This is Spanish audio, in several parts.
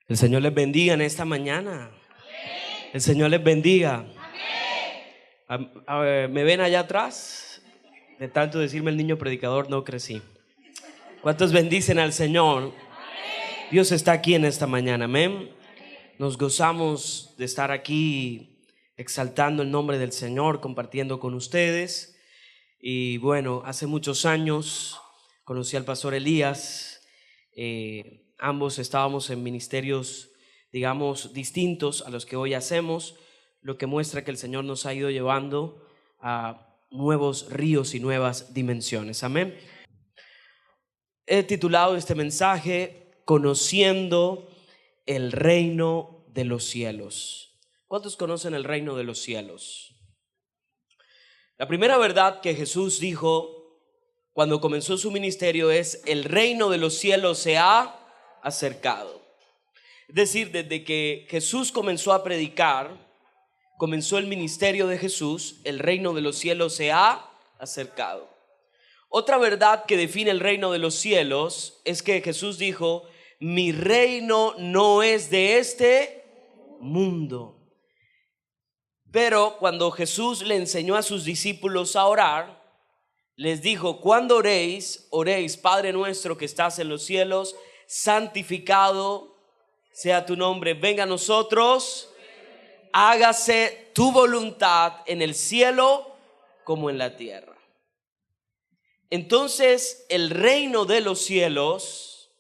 El Señor les bendiga en esta mañana. Amén. El Señor les bendiga. ¿Me ven allá atrás? De tanto decirme el niño predicador no crecí. ¿Cuántos bendicen al Señor? Amén. Dios está aquí en esta mañana. Amén. Nos gozamos de estar aquí exaltando el nombre del Señor, compartiendo con ustedes. Y bueno, hace muchos años conocí al pastor Elías. Ambos estábamos en ministerios, digamos, distintos a los que hoy hacemos, lo que muestra que el Señor nos ha ido llevando a nuevos ríos y nuevas dimensiones. Amén. He titulado este mensaje Conociendo el reino de los cielos. ¿Cuántos conocen el reino de los cielos? La primera verdad que Jesús dijo cuando comenzó su ministerio es: el reino de los cielos se ha acercado. Es decir, desde que Jesús comenzó a predicar, comenzó el ministerio de Jesús, el reino de los cielos se ha acercado. Otra verdad que define el reino de los cielos es que Jesús dijo: mi reino no es de este mundo. Pero cuando Jesús le enseñó a sus discípulos a orar, les dijo: cuando oréis, oréis: Padre nuestro que estás en los cielos, santificado sea tu nombre, venga a nosotros, hágase tu voluntad en el cielo como en la tierra. Entonces el reino de los cielos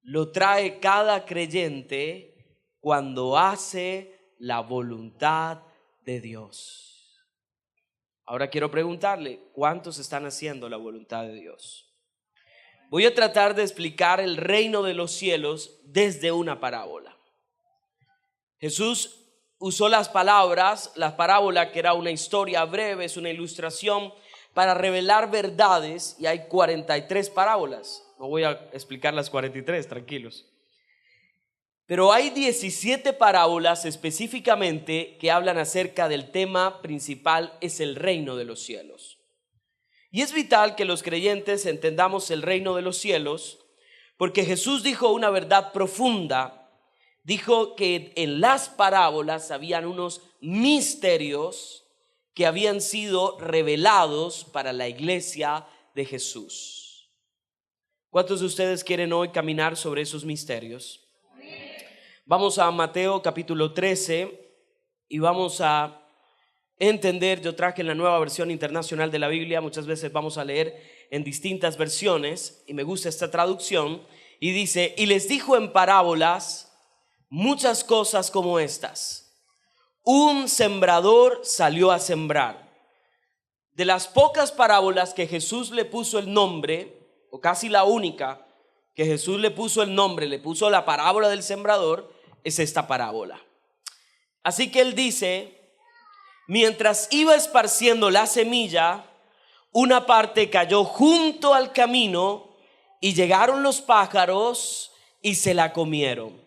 lo trae cada creyente cuando hace la voluntad de Dios. Ahora quiero preguntarle: ¿cuántos están haciendo la voluntad de Dios? Voy a tratar de explicar el reino de los cielos desde una parábola. Jesús usó la parábola, que era una historia breve, es una ilustración para revelar verdades, y hay 43 parábolas. No voy a explicar las 43, tranquilos. Pero hay 17 parábolas específicamente que hablan acerca del tema principal, es el reino de los cielos. Y es vital que los creyentes entendamos el reino de los cielos, porque Jesús dijo una verdad profunda. Dijo que en las parábolas habían unos misterios que habían sido revelados para la iglesia de Jesús. ¿Cuántos de ustedes quieren hoy caminar sobre esos misterios? Vamos a Mateo capítulo 13 y vamos a entender. Yo traje la Nueva Versión Internacional de la Biblia. Muchas veces vamos a leer en distintas versiones y me gusta esta traducción. Y dice: y les dijo en parábolas muchas cosas como estas. Un sembrador salió a sembrar. De las pocas parábolas que Jesús le puso el nombre, o casi la única que Jesús le puso el nombre, le puso la parábola del sembrador, es esta parábola. Así que él dice: mientras iba esparciendo la semilla, una parte cayó junto al camino y llegaron los pájaros y se la comieron.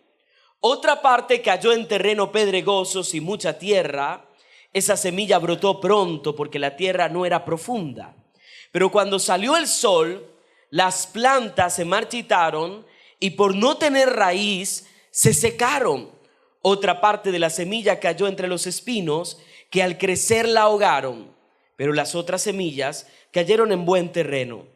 Otra parte cayó en terreno pedregoso sin mucha tierra. Esa semilla brotó pronto porque la tierra no era profunda. Pero cuando salió el sol, las plantas se marchitaron y por no tener raíz se secaron. Otra parte de la semilla cayó entre los espinos, que al crecer la ahogaron, pero las otras semillas cayeron en buen terreno.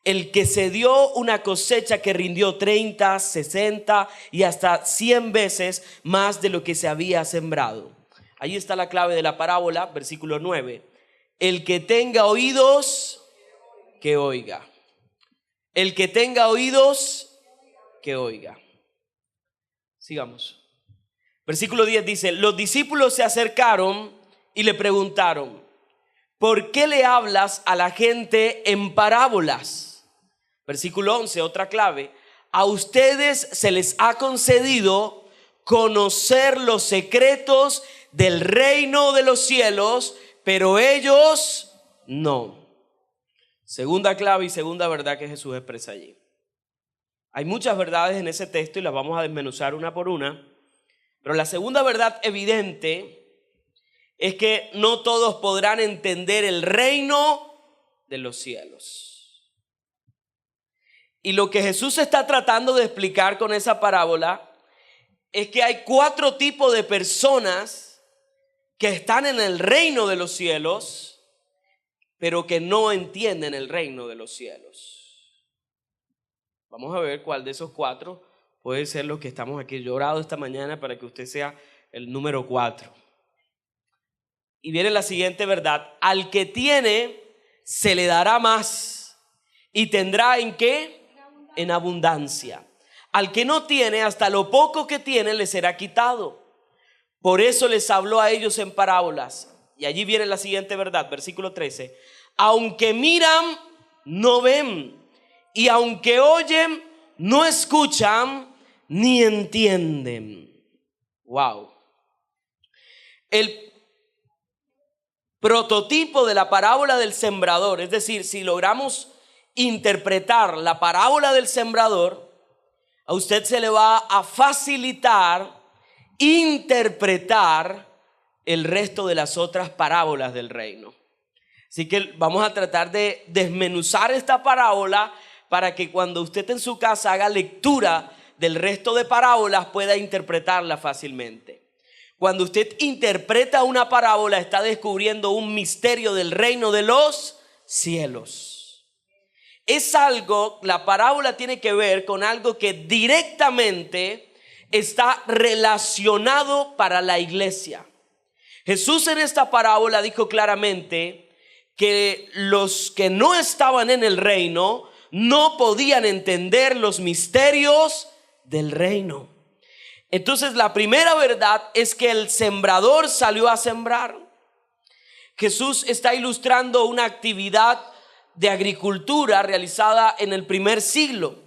El que se dio una cosecha que rindió 30, 60 y hasta 100 veces más de lo que se había sembrado. Ahí está la clave de la parábola, versículo 9. El que tenga oídos, que oiga. El que tenga oídos, que oiga. Sigamos. Versículo 10 dice: los discípulos se acercaron y le preguntaron: ¿por qué le hablas a la gente en parábolas? Versículo 11, otra clave: a ustedes se les ha concedido conocer los secretos del reino de los cielos, pero ellos no. Segunda clave y segunda verdad que Jesús expresa allí. Hay muchas verdades en ese texto y las vamos a desmenuzar una por una, pero la segunda verdad evidente es que no todos podrán entender el reino de los cielos. Y lo que Jesús está tratando de explicar con esa parábola es que hay 4 tipos de personas que están en el reino de los cielos, pero que no entienden el reino de los cielos. Vamos a ver cuál de esos 4 puede ser lo que estamos aquí. Yo he orado esta mañana para que usted sea el número 4. Y viene la siguiente verdad: al que tiene se le dará más y tendrá ¿en qué? En abundancia. Al que no tiene, hasta lo poco que tiene le será quitado. Por eso les habló a ellos en parábolas. Y allí viene la siguiente verdad, versículo 13. Aunque miran, no ven, y aunque oyen, no escuchan ni entienden. Wow. El prototipo de la parábola del sembrador, es decir, si logramos interpretar la parábola del sembrador, a usted se le va a facilitar interpretar el resto de las otras parábolas del reino. Así que vamos a tratar de desmenuzar esta parábola para que cuando usted en su casa haga lectura del resto de parábolas pueda interpretarla fácilmente. Cuando usted interpreta una parábola, está descubriendo un misterio del reino de los cielos. Es algo, la parábola tiene que ver con algo que directamente está relacionado para la iglesia. Jesús en esta parábola dijo claramente que los que no estaban en el reino no podían entender los misterios del reino. Entonces la primera verdad es que el sembrador salió a sembrar. Jesús está ilustrando una actividad de agricultura realizada en el primer siglo.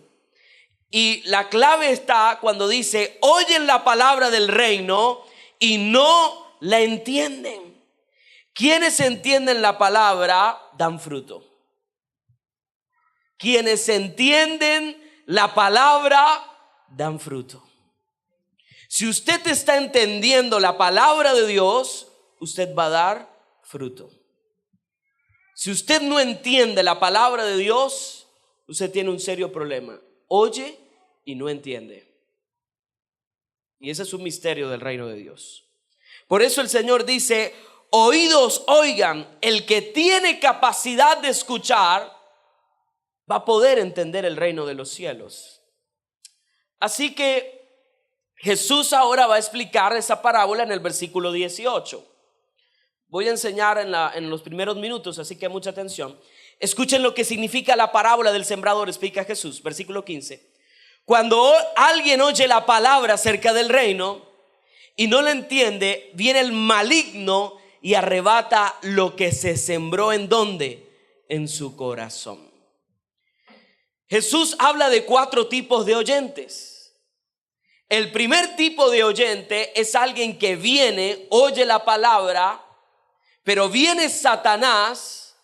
Y la clave está cuando dice: oyen la palabra del reino y no la entienden. Quienes entienden la palabra dan fruto. Quienes entienden la palabra dan fruto. Si usted está entendiendo la palabra de Dios, usted va a dar fruto. Si usted no entiende la palabra de Dios, usted tiene un serio problema. Oye y no entiende. Y ese es un misterio del reino de Dios. Por eso el Señor dice: oídos oigan. El que tiene capacidad de escuchar va a poder entender el reino de los cielos. Así que Jesús ahora va a explicar esa parábola en el versículo 18. Voy a enseñar en los primeros minutos, así que mucha atención. Escuchen lo que significa la parábola del sembrador, explica Jesús, versículo 15. Cuando alguien oye la palabra acerca del reino y no la entiende, viene el maligno y arrebata lo que se sembró ¿en dónde? En su corazón. Jesús habla de 4 tipos de oyentes. El primer tipo de oyente es alguien que viene, oye la palabra, pero viene Satanás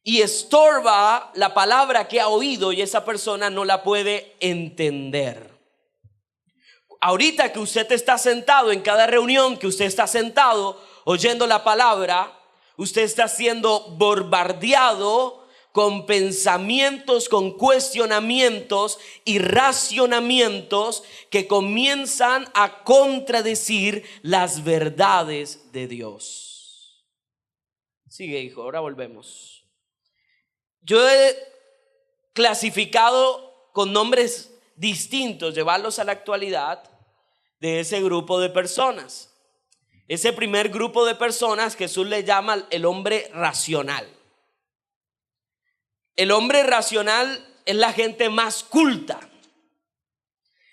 y estorba la palabra que ha oído y esa persona no la puede entender. Ahorita que usted está sentado, en cada reunión que usted está sentado oyendo la palabra, usted está siendo bombardeado con pensamientos, con cuestionamientos y racionamientos que comienzan a contradecir las verdades de Dios. Sigue, hijo, ahora volvemos. Yo he clasificado con nombres distintos, llevarlos a la actualidad, de ese grupo de personas. Ese primer grupo de personas Jesús le llama el hombre racional. El hombre racional es la gente más culta.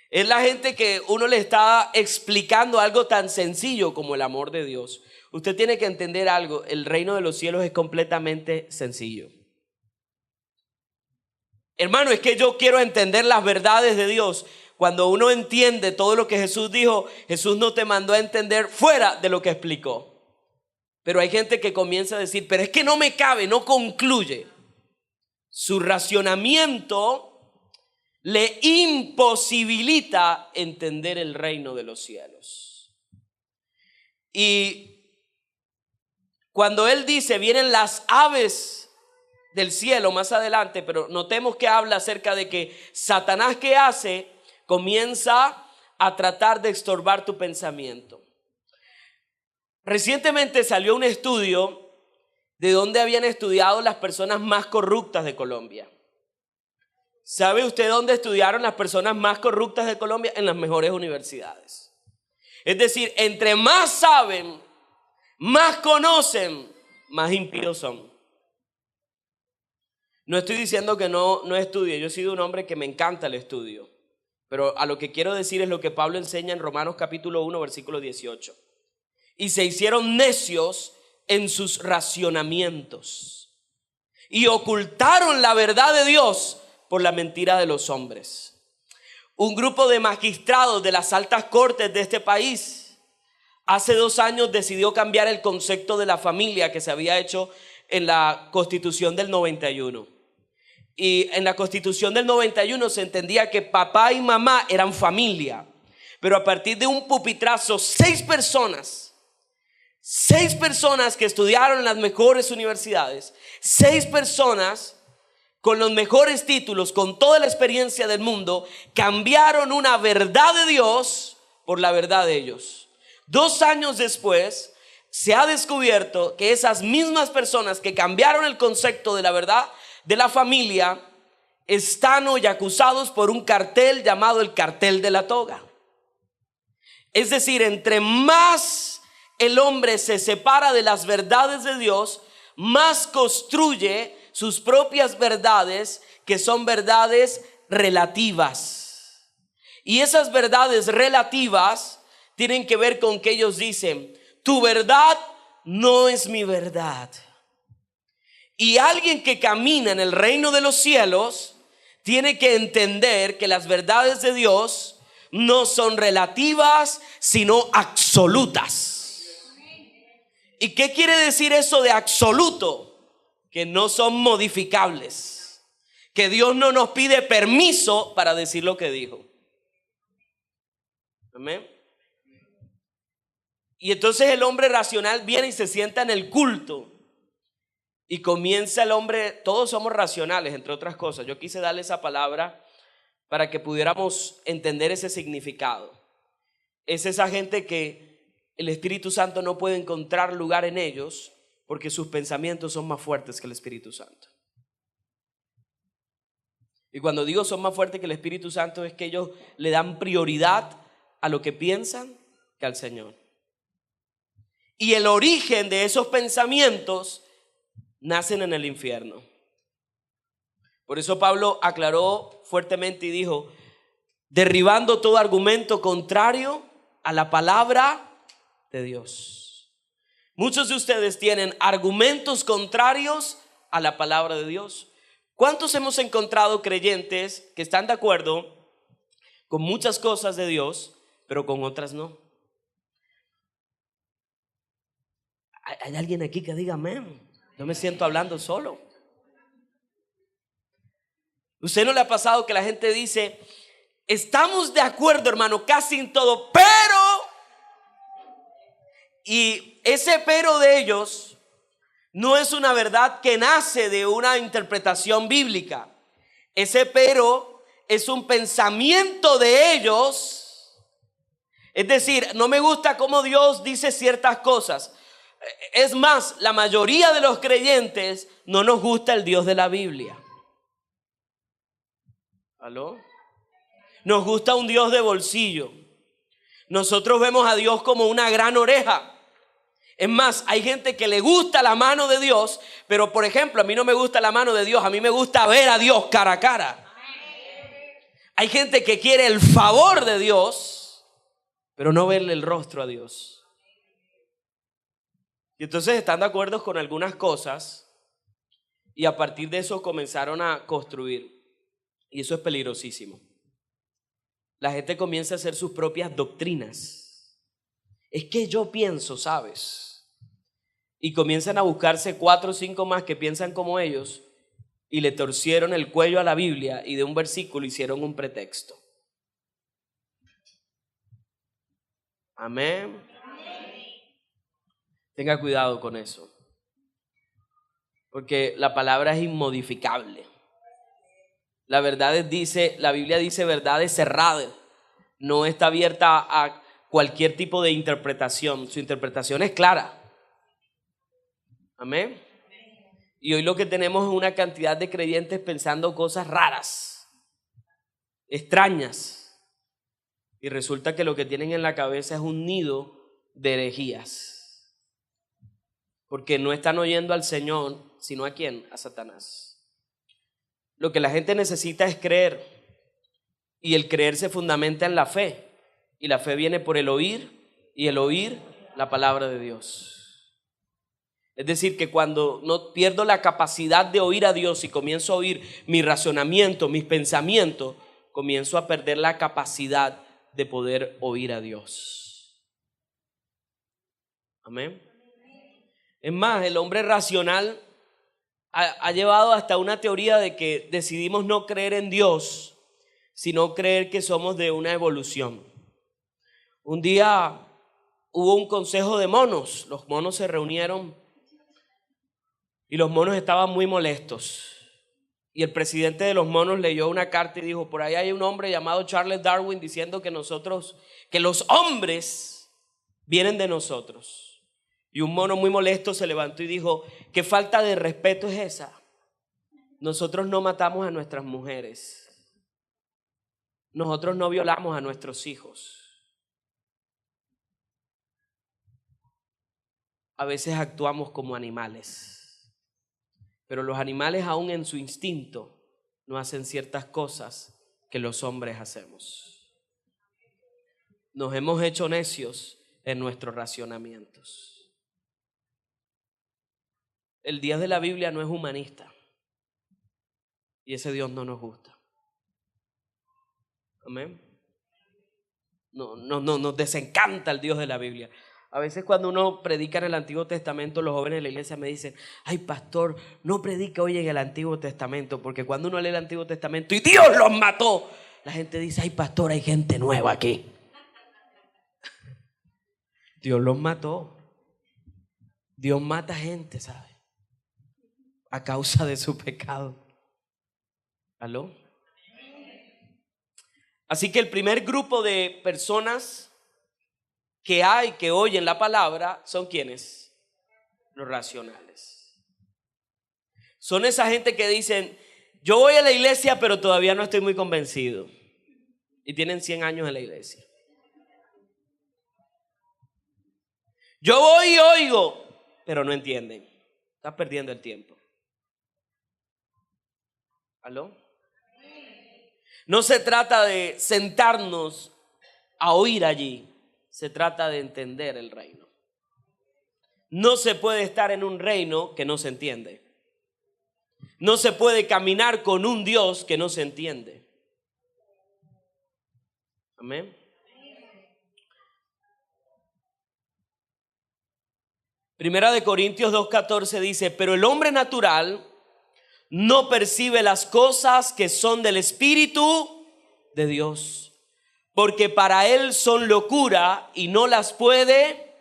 Es la gente que uno le está explicando algo tan sencillo como el amor de Dios. Usted tiene que entender algo: el reino de los cielos es completamente sencillo. Hermano, es que yo quiero entender las verdades de Dios. Cuando uno entiende todo lo que Jesús dijo, Jesús no te mandó a entender fuera de lo que explicó. Pero hay gente que comienza a decir: pero es que no me cabe, no concluye. Su racionamiento le imposibilita entender el reino de los cielos. Y cuando él dice: vienen las aves del cielo más adelante, pero notemos que habla acerca de que Satanás, ¿qué hace? Comienza a tratar de estorbar tu pensamiento. Recientemente salió un estudio de donde habían estudiado las personas más corruptas de Colombia. ¿Sabe usted dónde estudiaron las personas más corruptas de Colombia? En las mejores universidades. Es decir, entre más saben, más conocen, más impíos son. No estoy diciendo que no estudie. Yo he sido un hombre que me encanta el estudio. Pero a lo que quiero decir es lo que Pablo enseña en Romanos capítulo 1, versículo 18. Y se hicieron necios en sus racionamientos y ocultaron la verdad de Dios por la mentira de los hombres. Un grupo de magistrados de las altas cortes de este país hace 2 años decidió cambiar el concepto de la familia que se había hecho en la Constitución del 91. Y en la Constitución del 91 se entendía que papá y mamá eran familia. Pero a partir de un pupitrazo, 6 personas que estudiaron en las mejores universidades, 6 personas con los mejores títulos, con toda la experiencia del mundo, cambiaron una verdad de Dios por la verdad de ellos. 2 años después, se ha descubierto que esas mismas personas que cambiaron el concepto de la verdad de la familia están hoy acusados por un cartel llamado el cartel de la toga. Es decir, entre más el hombre se separa de las verdades de Dios, más construye sus propias verdades, que son verdades relativas. Y esas verdades relativas tienen que ver con que ellos dicen: tu verdad no es mi verdad. Y alguien que camina en el reino de los cielos tiene que entender que las verdades de Dios no son relativas, sino absolutas. ¿Y qué quiere decir eso de absoluto? Que no son modificables, que Dios no nos pide permiso para decir lo que dijo. Amén. Y entonces el hombre racional viene y se sienta en el culto y comienza el hombre. Todos somos racionales, entre otras cosas. Yo quise darle esa palabra para que pudiéramos entender ese significado. Es esa gente que el Espíritu Santo no puede encontrar lugar en ellos porque sus pensamientos son más fuertes que el Espíritu Santo. Y cuando digo son más fuertes que el Espíritu Santo, es que ellos le dan prioridad a lo que piensan que al Señor. Y el origen de esos pensamientos nacen en el infierno. Por eso Pablo aclaró fuertemente y dijo: derribando todo argumento contrario a la palabra de Dios. Muchos de ustedes tienen argumentos contrarios a la palabra de Dios. ¿Cuántos hemos encontrado creyentes que están de acuerdo con muchas cosas de Dios, pero con otras no? ¿Hay alguien aquí que diga amén? No me siento hablando solo. ¿Usted no le ha pasado que la gente dice: estamos de acuerdo, hermano, casi en todo, pero... Y ese pero de ellos no es una verdad que nace de una interpretación bíblica. Ese pero es un pensamiento de ellos. Es decir, no me gusta cómo Dios dice ciertas cosas. Es más, la mayoría de los creyentes no nos gusta el Dios de la Biblia. ¿Aló? Nos gusta un Dios de bolsillo. Nosotros vemos a Dios como una gran oreja. Es más, hay gente que le gusta la mano de Dios, pero por ejemplo, a mí no me gusta la mano de Dios, a mí me gusta ver a Dios cara a cara. Hay gente que quiere el favor de Dios, pero no verle el rostro a Dios. Y entonces están de acuerdo con algunas cosas y a partir de eso comenzaron a construir. Y eso es peligrosísimo. La gente comienza a hacer sus propias doctrinas. Es que yo pienso, ¿sabes? Y comienzan a buscarse 4 o 5 más que piensan como ellos y le torcieron el cuello a la Biblia y de un versículo hicieron un pretexto. Amén. Tenga cuidado con eso. porque la palabra es inmodificable. La Biblia dice verdades cerradas, no está abierta a cualquier tipo de interpretación. Su interpretación es clara. Amén. Y hoy lo que tenemos es una cantidad de creyentes pensando cosas raras, extrañas. Y resulta que lo que tienen en la cabeza es un nido de herejías. Porque no están oyendo al Señor, sino ¿a quién? A Satanás. Lo que la gente necesita es creer. Y el creer se fundamenta en la fe. Y la fe viene por el oír, y el oír la palabra de Dios. Es decir, que cuando no pierdo la capacidad de oír a Dios y comienzo a oír mi razonamiento, mis pensamientos, comienzo a perder la capacidad de poder oír a Dios. Amén. Es más, el hombre racional ha llevado hasta una teoría de que decidimos no creer en Dios, sino creer que somos de una evolución. Un día hubo un consejo de monos. Los monos se reunieron y los monos estaban muy molestos. Y el presidente de los monos leyó una carta y dijo: por ahí hay un hombre llamado Charles Darwin diciendo que los hombres vienen de nosotros. Y un mono muy molesto se levantó y dijo: ¿qué falta de respeto es esa? Nosotros no matamos a nuestras mujeres. Nosotros no violamos a nuestros hijos. A veces actuamos como animales, pero los animales aún en su instinto no hacen ciertas cosas que los hombres hacemos. Nos hemos hecho necios en nuestros racionamientos. El Dios de la Biblia no es humanista y ese Dios no nos gusta. Amén. No, nos desencanta el Dios de la Biblia. A veces cuando uno predica en el Antiguo Testamento, los jóvenes de la iglesia me dicen: ay, pastor, no predica hoy en el Antiguo Testamento, porque cuando uno lee el Antiguo Testamento y Dios los mató, la gente dice: ay, pastor, hay gente nueva aquí. Dios los mató. Dios mata gente, ¿sabe? A causa de su pecado. ¿Aló? Así que el primer grupo de personas que hay que oyen la palabra son ¿quiénes? Los racionales. Son esa gente que dicen: yo voy a la iglesia pero todavía no estoy muy convencido. Y tienen 100 años en la iglesia. Yo voy y oigo, pero no entienden. Estás perdiendo el tiempo. ¿Aló? No se trata de sentarnos a oír allí. Se trata de entender el reino. No se puede estar en un reino que no se entiende. No se puede caminar con un Dios que no se entiende. Amén. Primera de Corintios 2:14 dice: pero el hombre natural no percibe las cosas que son del Espíritu de Dios, porque para él son locura y no las puede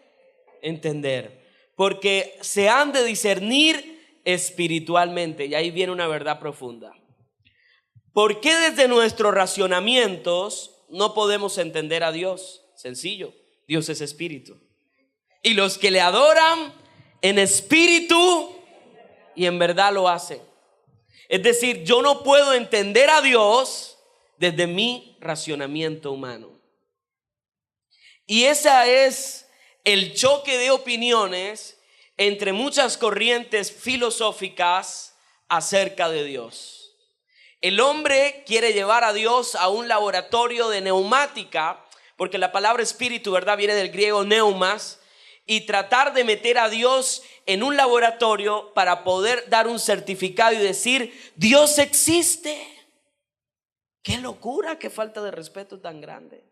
entender, porque se han de discernir espiritualmente. Y ahí viene una verdad profunda. ¿Por qué desde nuestros racionamientos no podemos entender a Dios? Sencillo: Dios es espíritu, y los que le adoran en espíritu y en verdad lo hacen. Es decir, yo no puedo entender a Dios desde mi racionamiento humano. Y ese es el choque de opiniones entre muchas corrientes filosóficas acerca de Dios. El hombre quiere llevar a Dios a un laboratorio de neumática, porque la palabra espíritu, ¿verdad?, viene del griego neumas, y tratar de meter a Dios en un laboratorio para poder dar un certificado y decir: Dios existe. ¡Qué locura! ¡Qué falta de respeto tan grande!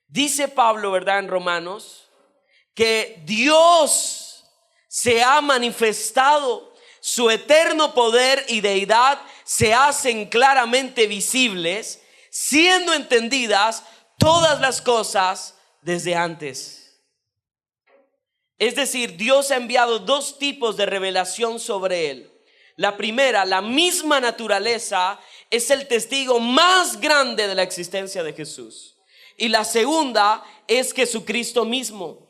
Dice Pablo, ¿verdad?, en Romanos, que Dios se ha manifestado, su eterno poder y deidad se hacen claramente visibles, siendo entendidas todas las cosas desde antes. Es decir, Dios ha enviado dos tipos de revelación sobre él. La primera, la misma naturaleza, es el testigo más grande de la existencia de Jesús. Y la segunda es Jesucristo mismo.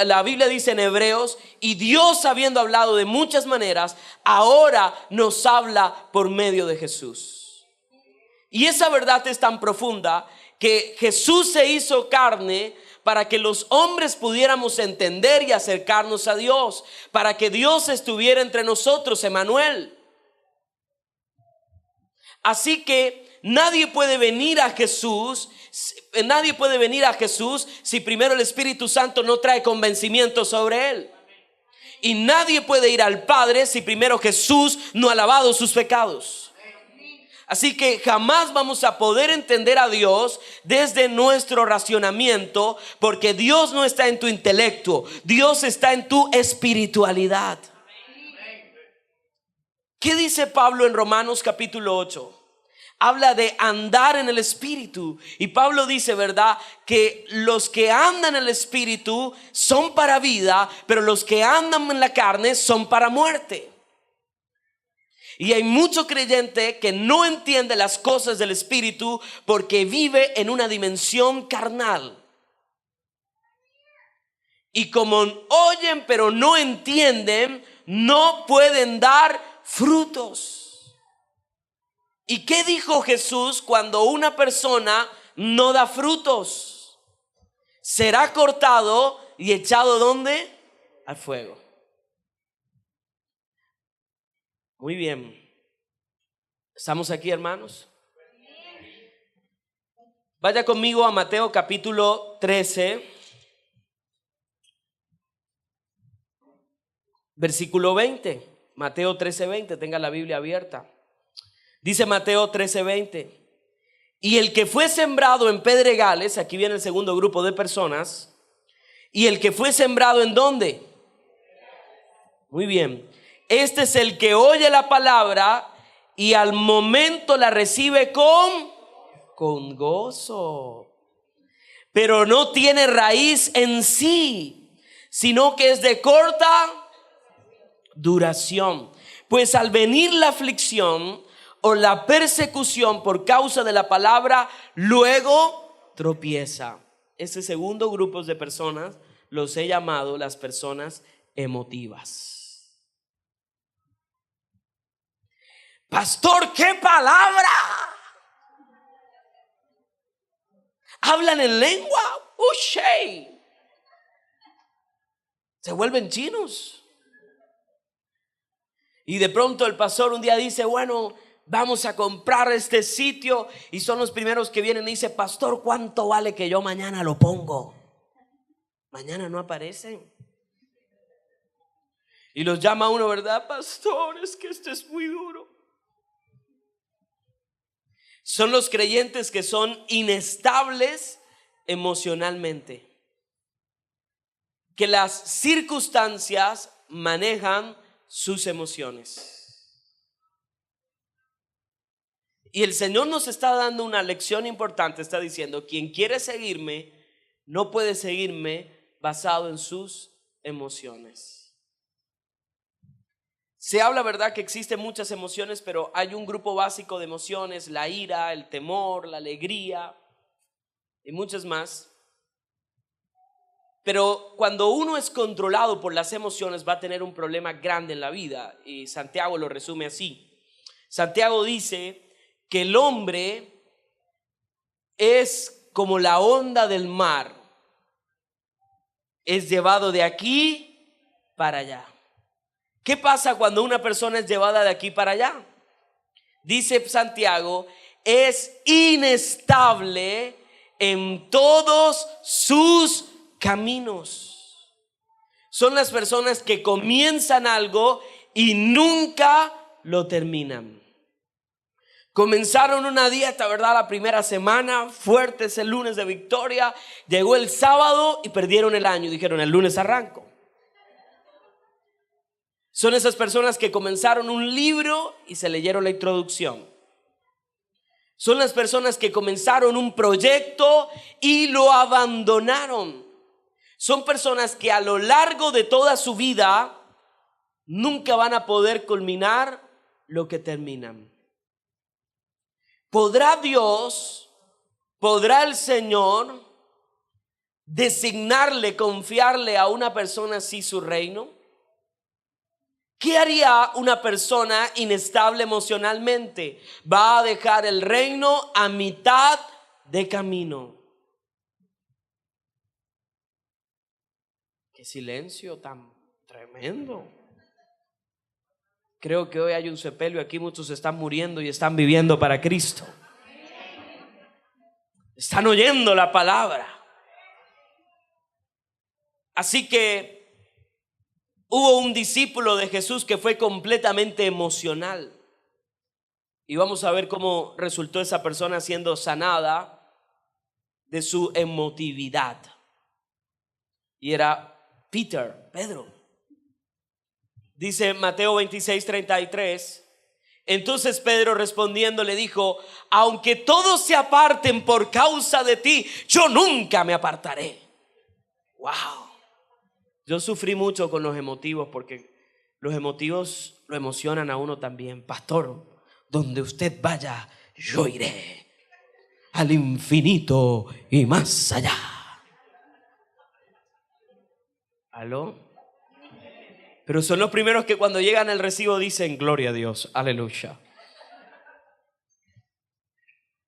La Biblia dice en Hebreos, y Dios, habiendo hablado de muchas maneras, ahora nos habla por medio de Jesús. Y esa verdad es tan profunda que Jesús se hizo carne para que los hombres pudiéramos entender y acercarnos a Dios, para que Dios estuviera entre nosotros, Emmanuel. Así que nadie puede venir a Jesús si primero el Espíritu Santo no trae convencimiento sobre él. Y nadie puede ir al Padre si primero Jesús no ha lavado sus pecados. Así que jamás vamos a poder entender a Dios desde nuestro racionamiento, porque Dios no está en tu intelecto, Dios está en tu espiritualidad. ¿Qué dice Pablo en Romanos capítulo 8? Habla de andar en el Espíritu. Y Pablo dice, ¿verdad?, que los que andan en el Espíritu son para vida, pero los que andan en la carne son para muerte. Y hay mucho creyente que no entiende las cosas del Espíritu porque vive en una dimensión carnal. Y como oyen pero no entienden, no pueden dar frutos. ¿Y qué dijo Jesús cuando una persona no da frutos? Será cortado y echado ¿dónde? Al fuego. Muy bien. ¿Estamos aquí, hermanos? Vaya conmigo a Mateo capítulo 13, versículo 20. Mateo 13:20, tenga la Biblia abierta. Dice Mateo 13:20: y el que fue sembrado en pedregales, aquí viene el segundo grupo de personas, y el que fue sembrado ¿en dónde? Muy bien. Este es el que oye la palabra y al momento la recibe con gozo, pero no tiene raíz en sí, sino que es de corta duración. Pues al venir la aflicción o la persecución por causa de la palabra, luego tropieza. Ese segundo grupo de personas los he llamado las personas emotivas. Pastor, ¿qué palabra? Hablan en lengua. Ushey. Se vuelven chinos. Y de pronto el pastor un día dice, bueno, vamos a comprar este sitio. Y son los primeros que vienen y dice, pastor, ¿cuánto vale que yo mañana lo pongo? Mañana no aparecen. Y los llama uno, ¿verdad? Pastor, es que esto es muy duro. Son los creyentes que son inestables emocionalmente, que las circunstancias manejan sus emociones. Y el Señor nos está dando una lección importante. Está diciendo, quien quiere seguirme no puede seguirme basado en sus emociones. Se habla, ¿verdad?, que existen muchas emociones, pero hay un grupo básico de emociones: la ira, el temor, la alegría y muchas más. Pero cuando uno es controlado por las emociones va a tener un problema grande en la vida, y Santiago lo resume así. Santiago dice que el hombre es como la onda del mar, es llevado de aquí para allá. ¿Qué pasa cuando una persona es llevada de aquí para allá? Dice Santiago, es inestable en todos sus caminos. Son las personas que comienzan algo y nunca lo terminan. Comenzaron una dieta, ¿verdad?, la primera semana, fuertes el lunes de victoria. Llegó el sábado y perdieron el año. Dijeron, el lunes arranco. Son esas personas que comenzaron un libro y se leyeron la introducción. Son las personas que comenzaron un proyecto y lo abandonaron. son personas que a lo largo de toda su vida nunca van a poder culminar lo que terminan. ¿Podrá Dios, podrá el Señor designarle, confiarle a una persona así su reino? ¿Qué haría una persona inestable emocionalmente? Va a dejar el reino a mitad de camino. Qué silencio tan tremendo. Creo que hoy hay un sepelio aquí, muchos están muriendo y están viviendo para Cristo. Están oyendo la palabra. Así que hubo un discípulo de Jesús que fue completamente emocional. Y vamos a ver cómo resultó esa persona siendo sanada de su emotividad. Y era Pedro. Dice Mateo 26:33. Entonces Pedro respondiendo le dijo: aunque todos se aparten por causa de ti, yo nunca me apartaré. Wow. Yo sufrí mucho con los emotivos, porque los emotivos lo emocionan a uno también. Pastor, donde usted vaya, yo iré al infinito y más allá. ¿Aló? Pero son los primeros que cuando llegan al recibo dicen: gloria a Dios, aleluya.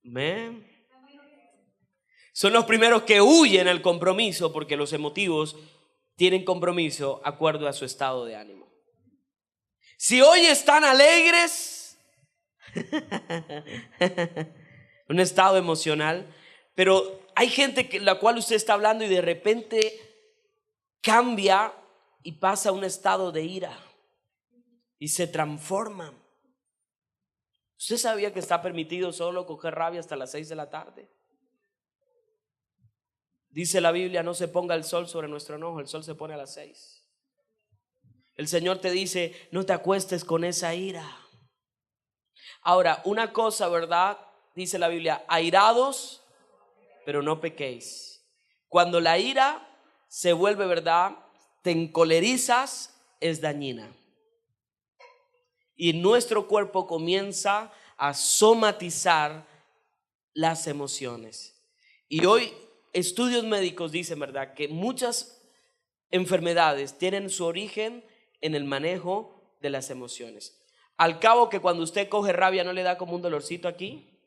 Amén. Son los primeros que huyen al compromiso, porque los emotivos tienen compromiso acuerdo a su estado de ánimo. Si hoy están alegres, un estado emocional, pero hay gente que la cual usted está hablando y de repente cambia y pasa a un estado de ira y se transforma. ¿Usted sabía que está permitido solo coger rabia hasta las 6 de la tarde? Dice la Biblia: no se ponga el sol sobre nuestro enojo, el sol se pone a las 6. El Señor te dice: no te acuestes con esa ira. Ahora, una cosa, ¿verdad? Dice la Biblia: airados, pero no pequéis. Cuando la ira se vuelve, ¿verdad?, te encolerizas, es dañina. Y nuestro cuerpo comienza a somatizar las emociones. Y hoy estudios médicos dicen, ¿verdad?, que muchas enfermedades tienen su origen en el manejo de las emociones. Al cabo que cuando usted coge rabia, ¿no le da como un dolorcito aquí?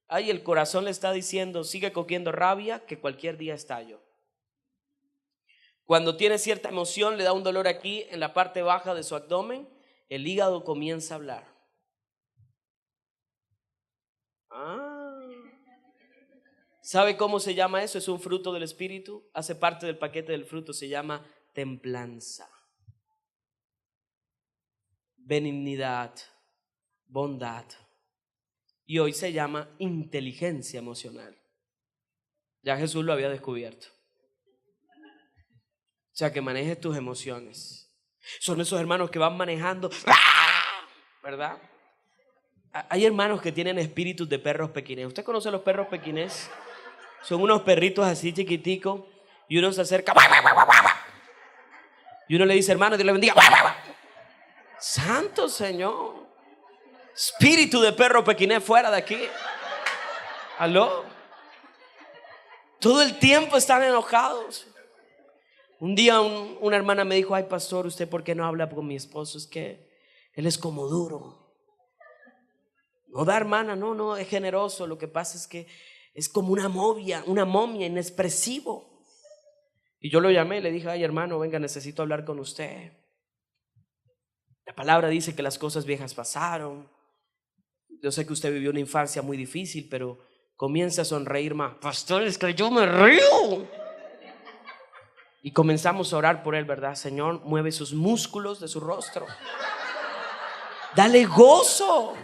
Ay, el corazón le está diciendo: sigue cogiendo rabia, que cualquier día estallo. Cuando tiene cierta emoción, le da un dolor aquí en la parte baja de su abdomen, el hígado comienza a hablar. ¿Sabe cómo se llama eso? Es un fruto del espíritu, hace parte del paquete del fruto, se llama templanza, benignidad, bondad. Y hoy se llama inteligencia emocional. Ya Jesús lo había descubierto. O sea, que manejes tus emociones. Son esos hermanos que van manejando, ¿verdad? Hay hermanos que tienen espíritus de perros pequinés. ¿Usted conoce los perros pequinés? Son unos perritos así chiquiticos, y uno se acerca y uno le dice: hermano, Dios le bendiga. Santo Señor, espíritu de perro pequinés, fuera de aquí. ¿Aló? Todo el tiempo están enojados. Un día una hermana me dijo: ay, pastor, ¿usted por qué no habla con mi esposo? Es que él es como duro. No da, hermana, no, es generoso. Lo que pasa es que es como una momia, inexpresivo. Y yo lo llamé y le dije: ay, hermano, venga, necesito hablar con usted. La palabra dice que las cosas viejas pasaron. Yo sé que usted vivió una infancia muy difícil, pero comienza a sonreír más. Pastor, es que yo me río. Y comenzamos a orar por él, ¿verdad? Señor, mueve sus músculos de su rostro. Dale gozo.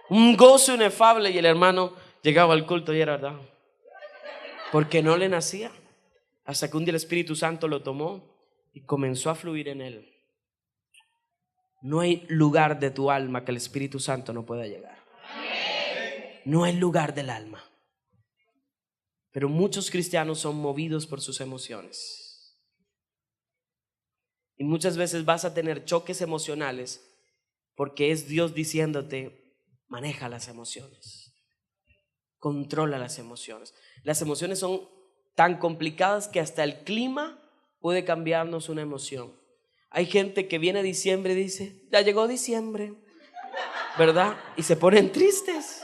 Un gozo inefable. Y el hermano llegaba al culto y era, ¿verdad?, porque no le nacía. Hasta que un día el Espíritu Santo lo tomó y comenzó a fluir en él. No hay lugar de tu alma que el Espíritu Santo no pueda llegar. No hay lugar del alma. Pero muchos cristianos son movidos por sus emociones. Y muchas veces vas a tener choques emocionales porque es Dios diciéndote: maneja las emociones, controla las emociones. Las emociones son tan complicadas que hasta el clima puede cambiarnos una emoción. Hay gente que viene diciembre y dice: ya llegó diciembre, ¿verdad? Y se ponen tristes.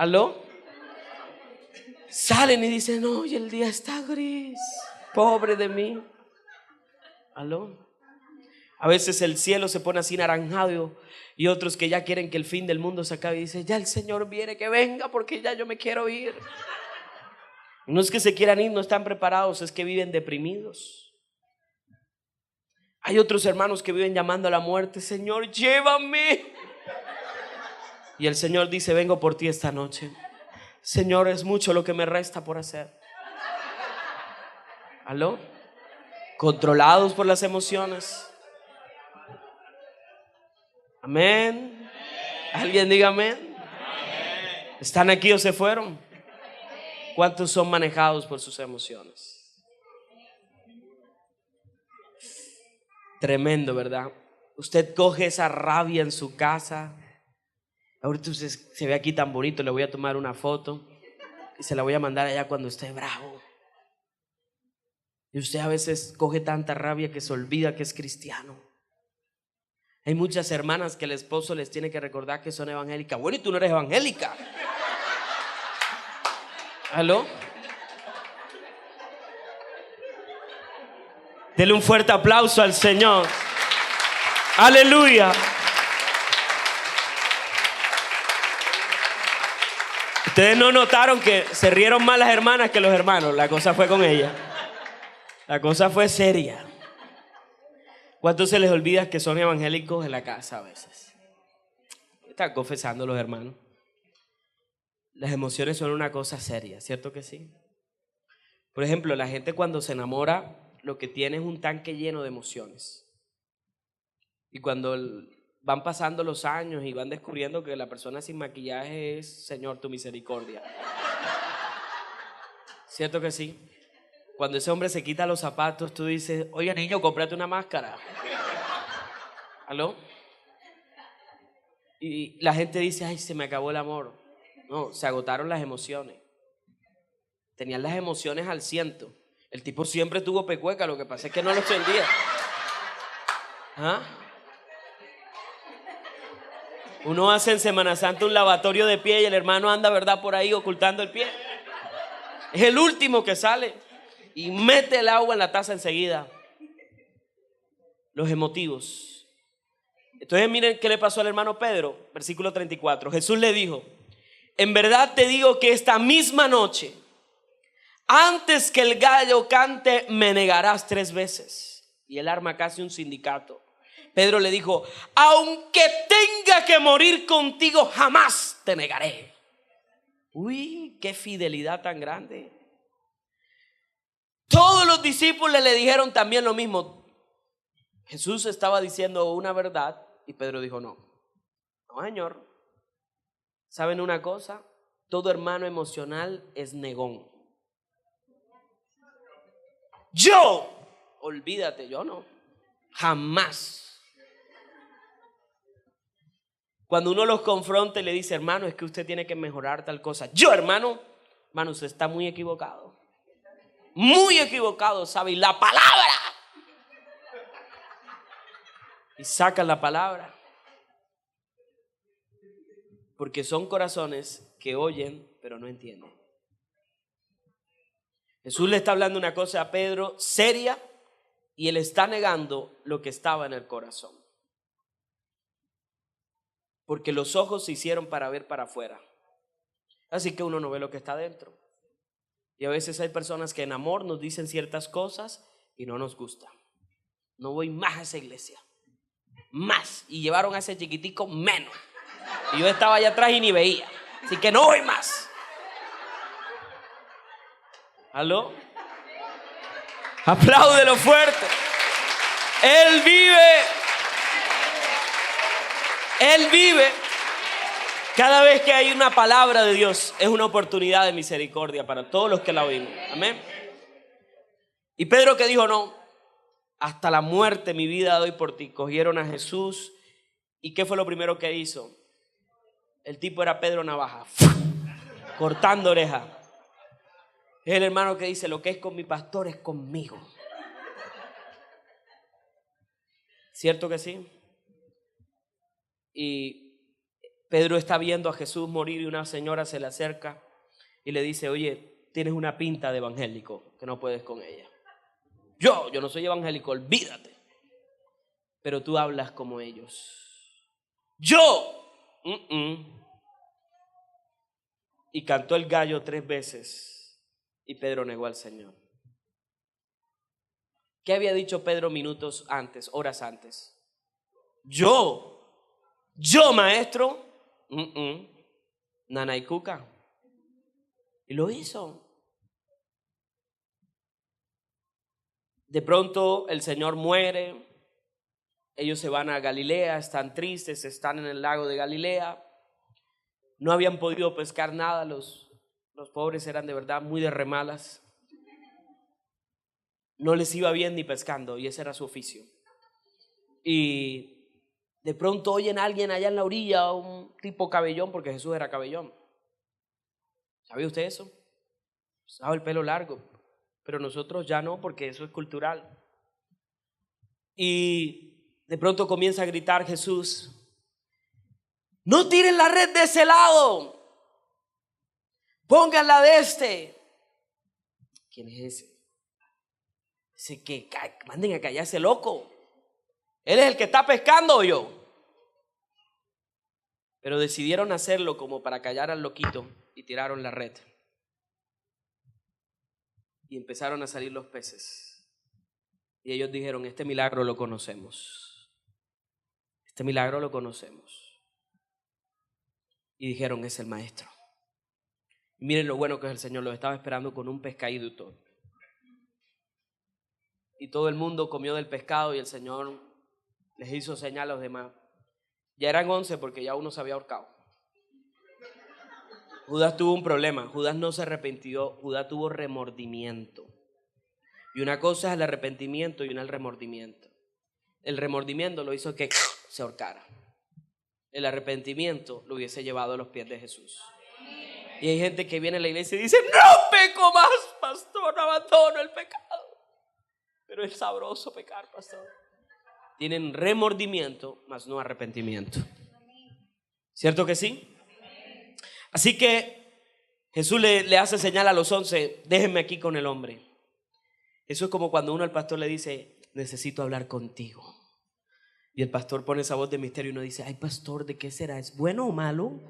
¿Aló? Salen y dicen: hoy el día está gris, pobre de mí. ¿Aló? A veces el cielo se pone así naranjado y otros que ya quieren que el fin del mundo se acabe y dicen: ya el Señor viene, que venga porque ya yo me quiero ir. No es que se quieran ir, no están preparados, es que viven deprimidos. Hay otros hermanos que viven llamando a la muerte: Señor, llévame. Y el Señor dice: vengo por ti esta noche. Señor, es mucho lo que me resta por hacer. ¿Aló? Controlados por las emociones. Amén. ¿Alguien diga amén? ¿Están aquí o se fueron? ¿Cuántos son manejados por sus emociones? Tremendo, ¿verdad? Usted coge esa rabia en su casa. Ahorita usted se ve aquí tan bonito, le voy a tomar una foto y se la voy a mandar allá cuando esté bravo. Y usted a veces coge tanta rabia que se olvida que es cristiano. Hay muchas hermanas que el esposo les tiene que recordar que son evangélicas. Bueno, y tú no eres evangélica. ¿Aló? Dele un fuerte aplauso al Señor. Aleluya. Ustedes no notaron que se rieron más las hermanas que los hermanos. La cosa fue con ella. La cosa fue seria. ¿Cuántos se les olvida que son evangélicos en la casa a veces? Están confesando los hermanos. Las emociones son una cosa seria, ¿cierto que sí? Por ejemplo, la gente cuando se enamora lo que tiene es un tanque lleno de emociones. Y cuando van pasando los años y van descubriendo que la persona sin maquillaje es: Señor, tu misericordia. ¿Cierto que sí? Cuando ese hombre se quita los zapatos, tú dices: oye, niño, cómprate una máscara. ¿Aló? Y la gente dice: ay, se me acabó el amor. No, se agotaron las emociones. Tenían las emociones al 100. El tipo siempre tuvo pecueca, lo que pasa es que no lo entendía. ¿Ah? Uno hace en Semana Santa un lavatorio de pie y el hermano anda, ¿verdad?, por ahí ocultando el pie. Es el último que sale y mete el agua en la taza enseguida. Los emotivos. Entonces miren qué le pasó al hermano Pedro. Versículo 34. Jesús le dijo: en verdad te digo que esta misma noche, antes que el gallo cante, me negarás 3 veces. Y él arma casi un sindicato. Pedro le dijo: aunque tenga que morir contigo, jamás te negaré. Uy, qué fidelidad tan grande. Todos los discípulos le dijeron también lo mismo. Jesús estaba diciendo una verdad y Pedro dijo: no, Señor. ¿Saben una cosa? Todo hermano emocional es negón. Yo, olvídate, yo no, jamás. Cuando uno los confronta y le dice: hermano, es que usted tiene que mejorar tal cosa. Yo, hermano, usted está muy equivocado. Muy equivocado, ¿sabe? Y la palabra. Y sacan la palabra. Porque son corazones que oyen, pero no entienden. Jesús le está hablando una cosa a Pedro seria y él está negando lo que estaba en el corazón. Porque los ojos se hicieron para ver para afuera. Así que uno no ve lo que está dentro. Y a veces hay personas que en amor nos dicen ciertas cosas y no nos gusta. No voy más a esa iglesia. Más. Y llevaron a ese chiquitico menos. Y yo estaba allá atrás y ni veía. Así que no voy más. ¿Aló? Apláudelo fuerte. Él vive Cada vez que hay una palabra de Dios es una oportunidad de misericordia para todos los que la oímos. Amén. Y Pedro que dijo, no, hasta la muerte mi vida doy por ti. Cogieron a Jesús. ¿Y qué fue lo primero que hizo? El tipo era Pedro Navaja, cortando oreja. Es el hermano que dice, lo que es con mi pastor es conmigo. ¿Cierto que sí? Y Pedro está viendo a Jesús morir y una señora se le acerca y le dice, oye, tienes una pinta de evangélico, que no puedes con ella. Yo no soy evangélico, olvídate. Pero tú hablas como ellos. Yo. Y cantó el gallo 3 veces y Pedro negó al Señor. ¿Qué había dicho Pedro minutos antes, horas antes? Yo maestro, nana y cuca. Y lo hizo. De pronto el Señor muere. Ellos se van a Galilea, están tristes, están en el lago de Galilea. No habían podido pescar nada, los pobres eran de verdad muy de remalas. No les iba bien ni pescando y ese era su oficio. Y de pronto oyen a alguien allá en la orilla, un tipo cabellón, porque Jesús era cabellón. ¿Sabía usted eso? Usaba el pelo largo, pero nosotros ya no, porque eso es cultural. Y de pronto comienza a gritar Jesús, no tiren la red de ese lado, pónganla de este. ¿Quién es ese? Dice que manden a callar ese loco. Él es el que está pescando, yo. Pero decidieron hacerlo como para callar al loquito y tiraron la red. Y empezaron a salir los peces. Y ellos dijeron, este milagro lo conocemos. Este milagro lo conocemos. Y dijeron, es el maestro. Y miren lo bueno que es el Señor, los estaba esperando con un pescadito. Y todo el mundo comió del pescado y el Señor les hizo señal a los demás. Ya eran 11 porque ya uno se había ahorcado. Judas tuvo un problema. Judas no se arrepintió. Judas tuvo remordimiento. Y una cosa es el arrepentimiento y una el remordimiento. El remordimiento lo hizo que se ahorcara. El arrepentimiento lo hubiese llevado a los pies de Jesús. Y hay gente que viene a la iglesia y dice, no peco más, pastor, no abandono el pecado. Pero es sabroso pecar, pastor. Tienen remordimiento, mas no arrepentimiento. ¿Cierto que sí? Así que Jesús le hace señal a los 11, déjenme aquí con el hombre. Eso es como cuando uno al pastor le dice, necesito hablar contigo. Y el pastor pone esa voz de misterio y uno dice, ay pastor, ¿de qué será? ¿Es bueno o malo?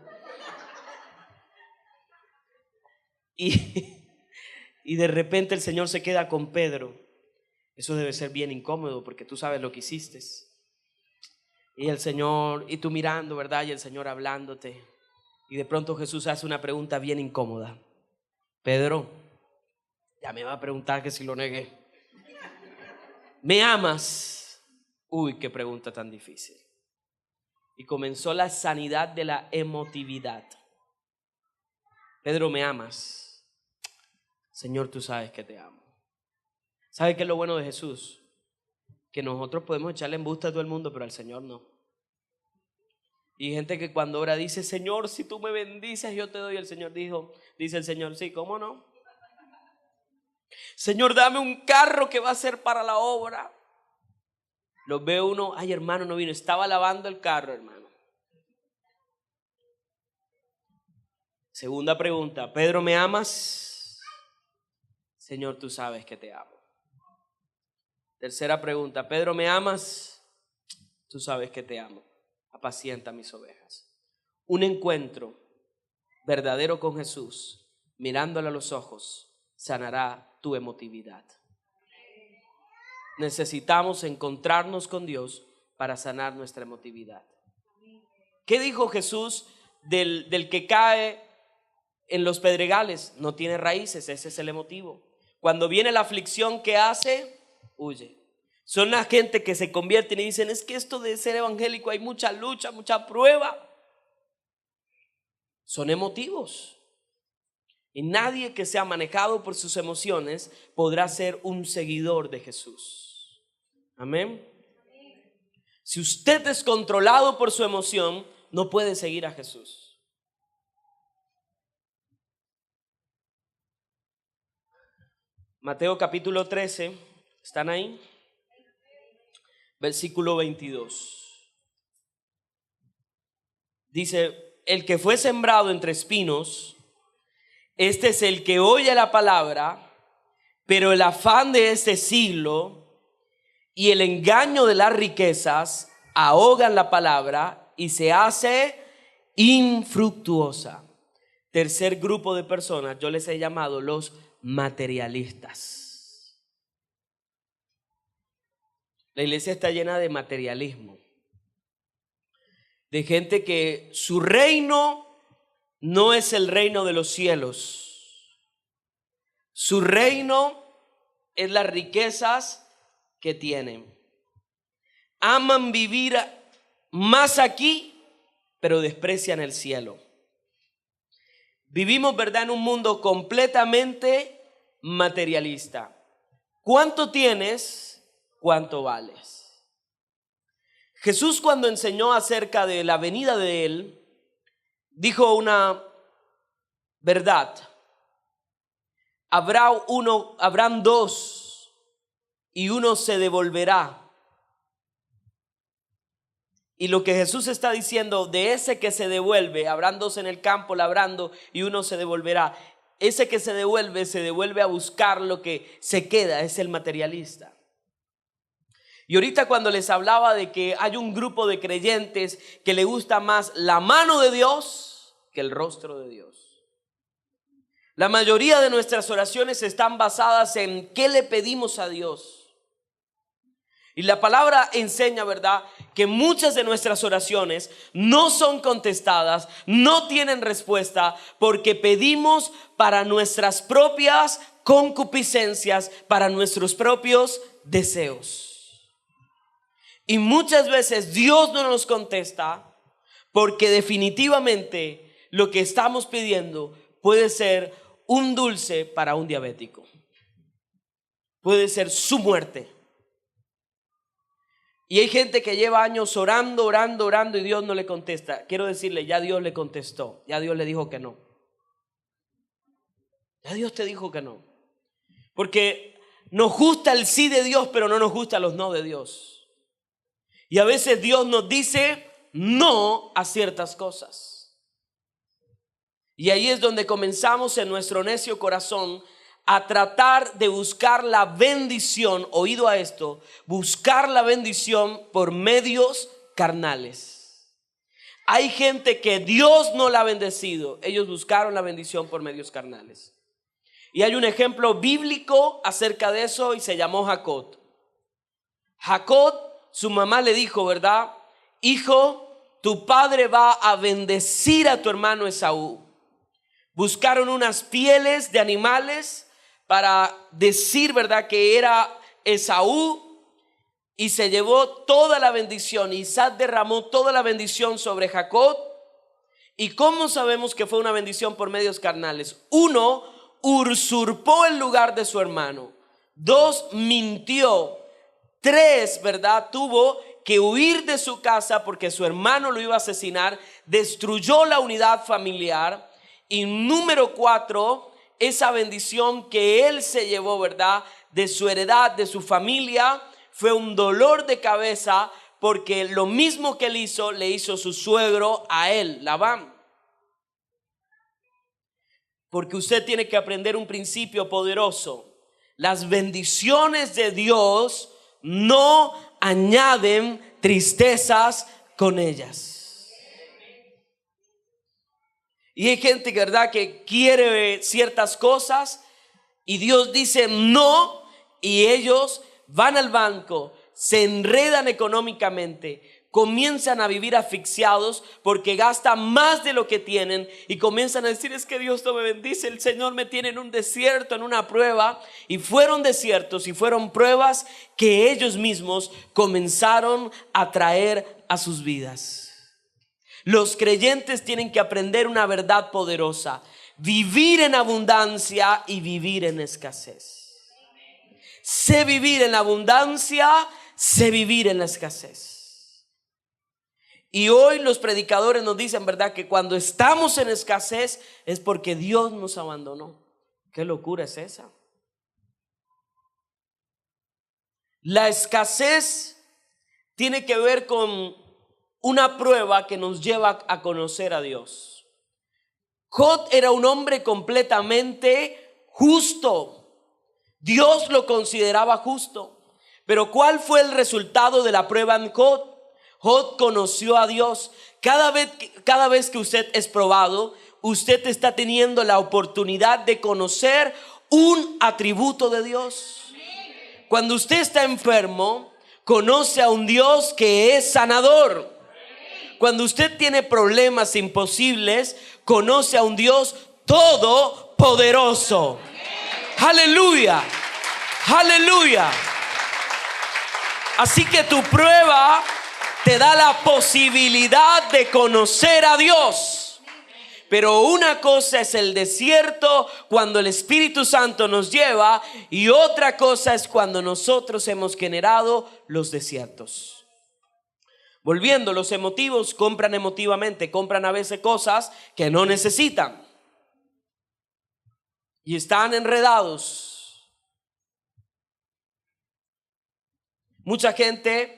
Y de repente el Señor se queda con Pedro. Eso debe ser bien incómodo porque tú sabes lo que hiciste. Y el Señor, y tú mirando, ¿verdad? Y el Señor hablándote. Y de pronto Jesús hace una pregunta bien incómoda. Pedro, ya me va a preguntar que si lo negué. ¿Me amas? Uy, qué pregunta tan difícil. Y comenzó la sanidad de la emotividad. Pedro, ¿me amas? Señor, tú sabes que te amo. ¿Sabe qué es lo bueno de Jesús? Que nosotros podemos echarle embuste a todo el mundo, pero al Señor no. Y gente que cuando ora dice, Señor, si tú me bendices, yo te doy. El Señor dice el Señor, sí, ¿cómo no? Señor, dame un carro que va a ser para la obra. Lo ve uno, ay hermano, no vino, estaba lavando el carro, hermano. Segunda pregunta, Pedro, ¿me amas? Señor, tú sabes que te amo. Tercera pregunta, Pedro, ¿me amas? Tú sabes que te amo. Apacienta mis ovejas. Un encuentro verdadero con Jesús, mirándole a los ojos, sanará tu emotividad. Necesitamos encontrarnos con Dios para sanar nuestra emotividad. ¿Qué dijo Jesús del que cae en los pedregales? No tiene raíces, ese es el emotivo. Cuando viene la aflicción, ¿qué hace? Huye. Son la gente que se convierten y dicen, es que esto de ser evangélico hay mucha lucha, mucha prueba. son emotivos. Y nadie que sea manejado por sus emociones podrá ser un seguidor de Jesús. Amén. Si usted es controlado por su emoción, no puede seguir a Jesús. Mateo capítulo 13, ¿están ahí? Versículo 22. Dice, el que fue sembrado entre espinos, este es el que oye la palabra, pero el afán de este siglo y el engaño de las riquezas ahogan la palabra y se hace infructuosa. Tercer grupo de personas, yo les he llamado los materialistas. La iglesia está llena de materialismo, de gente que su reino no es el reino de los cielos. Su reino es las riquezas que tienen. Aman vivir más aquí, pero desprecian el cielo. Vivimos, ¿verdad?, en un mundo completamente materialista. ¿Cuánto tienes? ¿Cuánto vales? Jesús, cuando enseñó acerca de la venida de Él, dijo una verdad. Habrán dos, y uno se devolverá. Y lo que Jesús está diciendo, de ese que se devuelve, habrán dos en el campo labrando y uno se devolverá. Ese que se devuelve a buscar lo que se queda, es el materialista. Y ahorita cuando les hablaba de que hay un grupo de creyentes que le gusta más la mano de Dios que el rostro de Dios. La mayoría de nuestras oraciones están basadas en qué le pedimos a Dios. Y la palabra enseña, ¿verdad?, que muchas de nuestras oraciones no son contestadas, no tienen respuesta, porque pedimos para nuestras propias concupiscencias, para nuestros propios deseos. Y muchas veces Dios no nos contesta porque definitivamente lo que estamos pidiendo puede ser un dulce para un diabético. Puede ser su muerte. Y hay gente que lleva años orando y Dios no le contesta. Quiero decirle, ya Dios le contestó. Ya Dios le dijo que no. Ya Dios te dijo que no. Porque nos gusta el sí de Dios, pero no nos gustan los no de Dios. Y a veces Dios nos dice no a ciertas cosas. Y ahí es donde comenzamos en nuestro necio corazón a tratar de buscar la bendición, oído a esto, buscar la bendición por medios carnales. Hay gente que Dios no la ha bendecido, ellos buscaron la bendición por medios carnales. Y hay un ejemplo bíblico acerca de eso y se llamó Jacob. Jacob, su mamá le dijo, ¿verdad? Hijo, tu padre va a bendecir a tu hermano Esaú. Buscaron unas pieles de animales para decir, ¿verdad?, que era Esaú, y se llevó toda la bendición. Isaac derramó toda la bendición sobre Jacob. ¿Y cómo sabemos que fue una bendición por medios carnales? 1, usurpó el lugar de su hermano. 2, mintió. 3, ¿verdad?, tuvo que huir de su casa porque su hermano lo iba a asesinar. Destruyó la unidad familiar. Y número 4, esa bendición que él se llevó, ¿verdad?, de su heredad, de su familia, fue un dolor de cabeza porque lo mismo que él hizo, le hizo su suegro a él, Labán. Porque usted tiene que aprender un principio poderoso. Las bendiciones de Dios no añaden tristezas con ellas. Y hay gente, ¿verdad?, que quiere ciertas cosas y Dios dice no, y ellos van al banco, se enredan económicamente, comienzan a vivir asfixiados porque gastan más de lo que tienen y comienzan a decir, es que Dios no me bendice, el Señor me tiene en un desierto, en una prueba. Y fueron desiertos y fueron pruebas que ellos mismos comenzaron a traer a sus vidas. Los creyentes tienen que aprender una verdad poderosa: vivir en abundancia y vivir en escasez. Sé vivir en la abundancia, sé vivir en la escasez. Y hoy los predicadores nos dicen, ¿verdad?, que cuando estamos en escasez es porque Dios nos abandonó. ¿Qué locura es esa? La escasez tiene que ver con una prueba que nos lleva a conocer a Dios. Job era un hombre completamente justo. Dios lo consideraba justo. Pero ¿cuál fue el resultado de la prueba en Job? Job conoció a Dios. Cada vez que usted es probado, usted está teniendo la oportunidad de conocer un atributo de Dios. Cuando usted está enfermo, conoce a un Dios que es sanador. Cuando usted tiene problemas imposibles, conoce a un Dios todopoderoso. Aleluya, aleluya. Así que tu prueba te da la posibilidad de conocer a Dios. Pero una cosa es el desierto cuando el Espíritu Santo nos lleva, y otra cosa es cuando nosotros hemos generado los desiertos. Volviendo, los emotivos compran emotivamente, compran a veces cosas que no necesitan y están enredados. Mucha gente,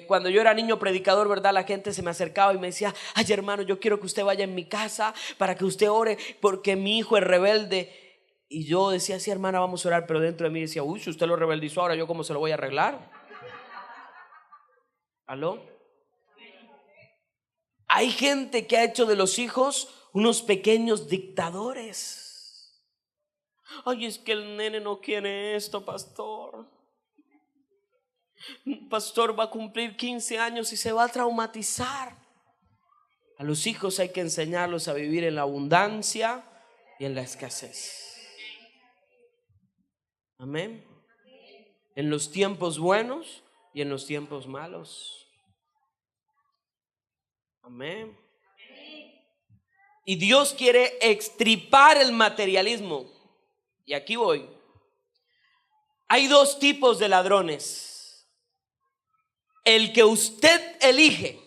cuando yo era niño predicador, ¿verdad?, la gente se me acercaba y me decía: ay, hermano, yo quiero que usted vaya en mi casa para que usted ore porque mi hijo es rebelde. Y yo decía: sí, hermana, vamos a orar. Pero dentro de mí decía: uy, si usted lo rebeldizó, ahora yo cómo se lo voy a arreglar. ¿Aló? Hay gente que ha hecho de los hijos unos pequeños dictadores. Ay, es que el nene no quiere esto, pastor. Pastor, va a cumplir 15 años y se va a traumatizar. A los hijos hay que enseñarlos a vivir en la abundancia y en la escasez. Amén. En los tiempos buenos y en los tiempos malos. Amén. Y Dios quiere extirpar el materialismo. Y aquí voy. Hay dos tipos de ladrones: el que usted elige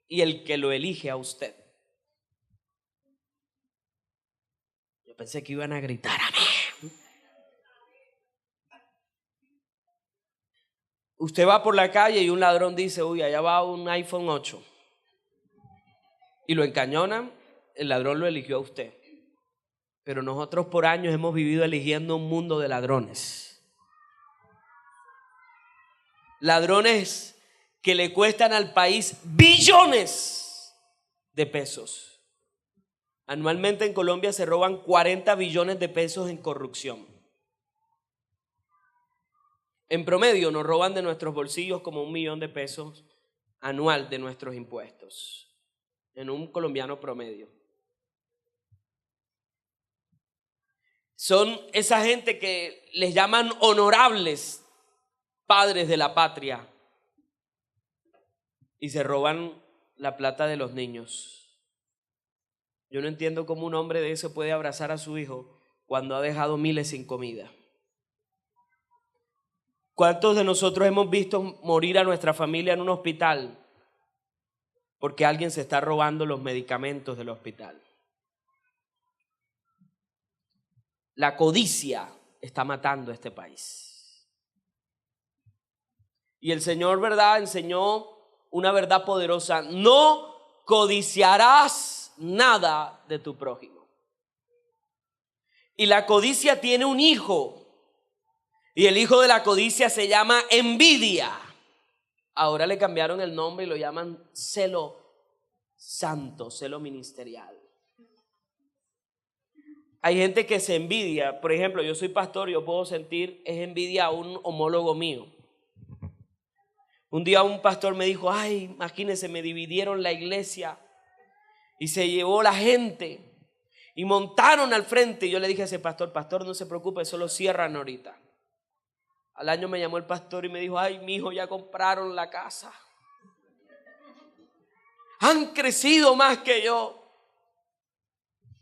y el que lo elige a usted. Yo pensé que iban a gritar amén. Usted va por la calle y un ladrón dice: uy, allá va un iPhone 8. Y lo encañonan. El ladrón lo eligió a usted. Pero nosotros por años hemos vivido eligiendo un mundo de ladrones. Ladrones que le cuestan al país billones de pesos. Anualmente en Colombia se roban 40 billones de pesos en corrupción. En promedio nos roban de nuestros bolsillos como 1 millón de pesos anual de nuestros impuestos. En un colombiano promedio. Son esa gente que les llaman honorables padres de la patria y se roban la plata de los niños. Yo no entiendo cómo un hombre de eso puede abrazar a su hijo cuando ha dejado miles sin comida. ¿Cuántos de nosotros hemos visto morir a nuestra familia en un hospital porque alguien se está robando los medicamentos del hospital? La codicia está matando a este país. Y el Señor, ¿verdad?, enseñó una verdad poderosa: no codiciarás nada de tu prójimo. Y la codicia tiene un hijo, y el hijo de la codicia se llama envidia. Ahora le cambiaron el nombre y lo llaman celo santo, celo ministerial. Hay gente que se envidia. Por ejemplo, yo soy pastor y yo puedo sentir envidia a un homólogo mío. Un día un pastor me dijo: ay, imagínense, me dividieron la iglesia y se llevó la gente y montaron al frente. Y yo le dije a ese pastor: pastor, no se preocupe, solo cierran ahorita. Al año me llamó el pastor y me dijo: ay, mi hijo, ya compraron la casa. han crecido más que yo.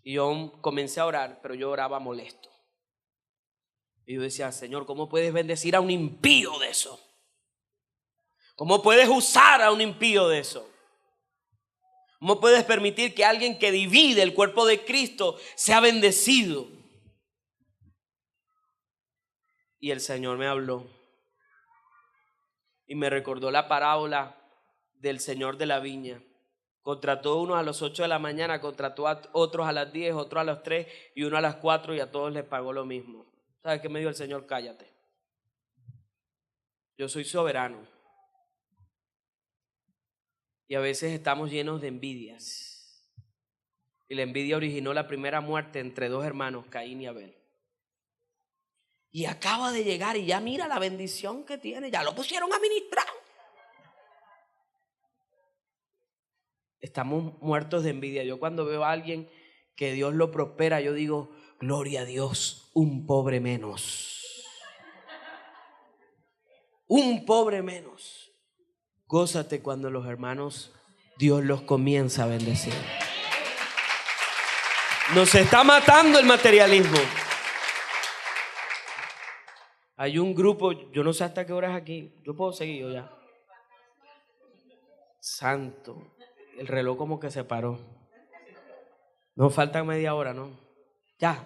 Y yo comencé a orar, pero yo oraba molesto. Y yo decía, Señor, ¿cómo puedes bendecir a un impío de eso? ¿Cómo puedes usar a un impío de eso? ¿Cómo puedes permitir que alguien que divide el cuerpo de Cristo sea bendecido? Y el Señor me habló y me recordó la parábola del Señor de la viña. Contrató unos a las 8 de la mañana, contrató a otros a las 10, otros a las 3 y uno a las 4 y a todos les pagó lo mismo. ¿Sabes qué me dijo el Señor? Cállate. Yo soy soberano. Y a veces estamos llenos de envidias. Y la envidia originó la primera muerte entre dos hermanos, Caín y Abel. Y acaba de llegar y ya mira la bendición que tiene. Ya lo pusieron a ministrar. Estamos muertos de envidia. Yo cuando veo a alguien que Dios lo prospera, yo digo, gloria a Dios, un pobre menos. Un pobre menos. Gózate cuando los hermanos, Dios los comienza a bendecir. Nos está matando el materialismo. Hay un grupo, yo no sé hasta qué hora es aquí. Yo puedo seguir yo ya. Santo. El reloj como que se paró. No falta media hora, ¿no? Ya.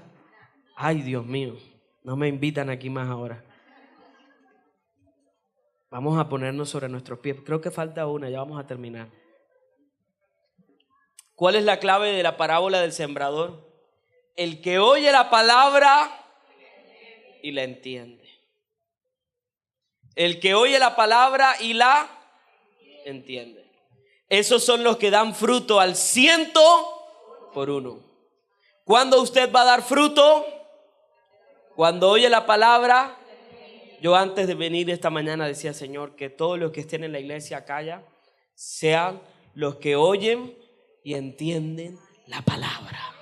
Ay, Dios mío. No me invitan aquí más ahora. Vamos a ponernos sobre nuestros pies. Creo que falta una, ya vamos a terminar. ¿Cuál es la clave de la parábola del sembrador? El que oye la palabra y la entiende. El que oye la palabra y la entiende. Esos son los que dan fruto al 100%. ¿Cuándo usted va a dar fruto? Cuando oye la palabra. Yo antes de venir esta mañana decía, Señor, que todos los que estén en la iglesia acá sean los que oyen y entienden la palabra.